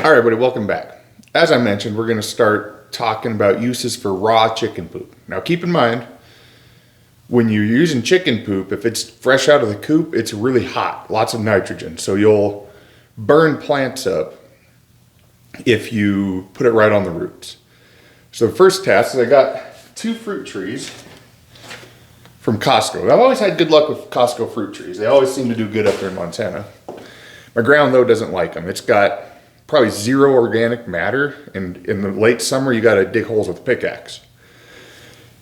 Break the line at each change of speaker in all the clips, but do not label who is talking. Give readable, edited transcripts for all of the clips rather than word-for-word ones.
All right, everybody, welcome back. As I mentioned, we're going to start talking about uses for raw chicken poop. Now, keep in mind, when you're using chicken poop, if it's fresh out of the coop, it's really hot, lots of nitrogen. So you'll burn plants up if you put it right on the roots. So the first test is I got 2 fruit trees from Costco. I've always had good luck with Costco fruit trees. They always seem to do good up there in Montana. My ground, though, doesn't like them. It's got probably 0 organic matter, and in the late summer, you got to dig holes with a pickaxe.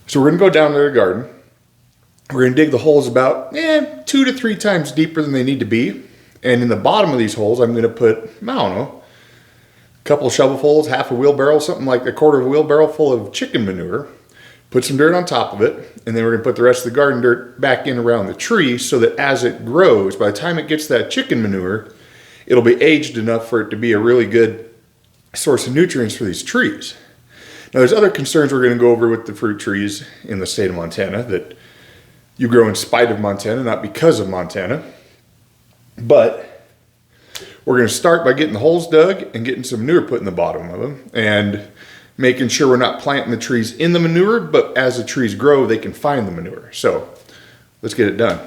So we're going to go down to the garden. We're going to dig the holes about 2 to 3 times deeper than they need to be. And in the bottom of these holes, I'm going to put, I don't know, a couple of shovelfuls, half a wheelbarrow, something like a quarter of a wheelbarrow full of chicken manure. Put some dirt on top of it, and then we're going to put the rest of the garden dirt back in around the tree so that as it grows, by the time it gets that chicken manure, it'll be aged enough for it to be a really good source of nutrients for these trees. Now, there's other concerns we're going to go over with the fruit trees in the state of Montana that you grow in spite of Montana, not because of Montana. But we're going to start by getting the holes dug and getting some manure put in the bottom of them and making sure we're not planting the trees in the manure, but as the trees grow, they can find the manure. So let's get it done.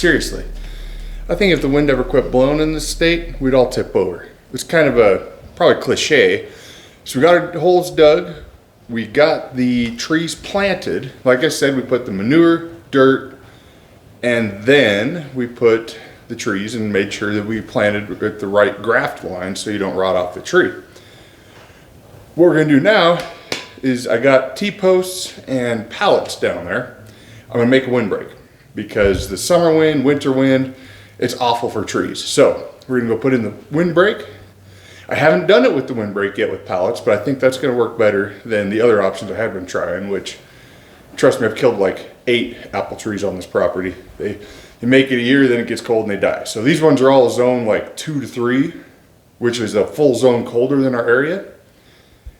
seriously. I think if the wind ever quit blowing in this state, we'd all tip over. It's kind of a probably cliche. So we got our holes dug. We got the trees planted. Like I said, we put the manure, dirt, and then we put the trees and made sure that we planted at the right graft line so you don't rot off the tree. What we're gonna do now is I got T-posts and pallets down there. I'm gonna make a windbreak because the summer wind, winter wind, it's awful for trees. So we're gonna go put in the windbreak. I haven't done it with the windbreak yet with pallets, but I think that's gonna work better than the other options I have been trying, which, trust me, I've killed like 8 apple trees on this property. They make it a year, then it gets cold and they die. So these ones are all zone like 2 to 3, which is a full zone colder than our area.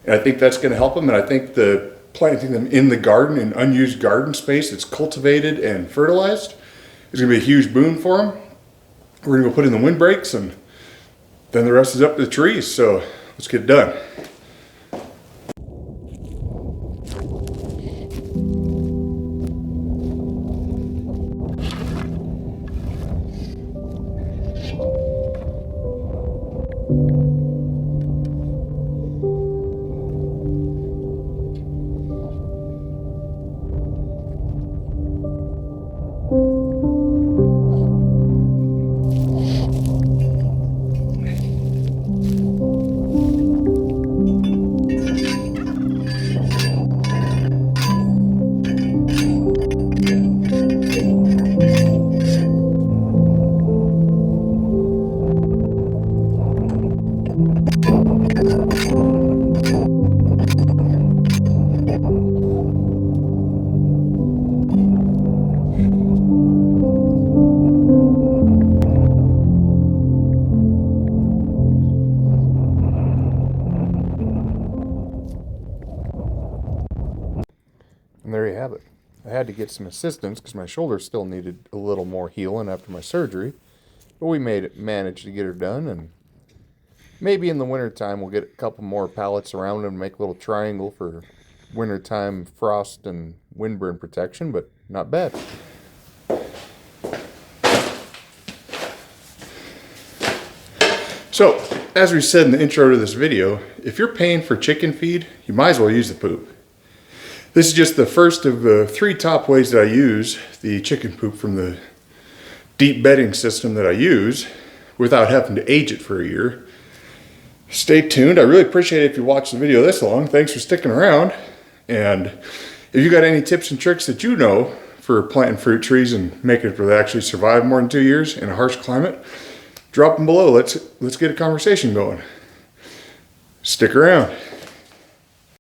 And I think that's gonna help them. And I think the planting them in the garden, in unused garden space that's cultivated and fertilized, is gonna be a huge boon for them. We're gonna go put in the windbreaks and then the rest is up to the trees. So let's get it done. And there you have it. I had to get some assistance because my shoulder still needed a little more healing after my surgery. But we managed to get her done, and maybe in the wintertime we'll get a couple more pallets around and make a little triangle for wintertime frost and windburn protection, but not bad. So, as we said in the intro to this video, if you're paying for chicken feed, you might as well use the poop. This is just the first of the 3 top ways that I use the chicken poop from the deep bedding system that I use without having to age it for a year. Stay tuned. I really appreciate it if you watched the video this long. Thanks for sticking around. And if you got any tips and tricks that you know for planting fruit trees and making it where they actually survive more than 2 years in a harsh climate, drop them below. Let's get a conversation going. Stick around.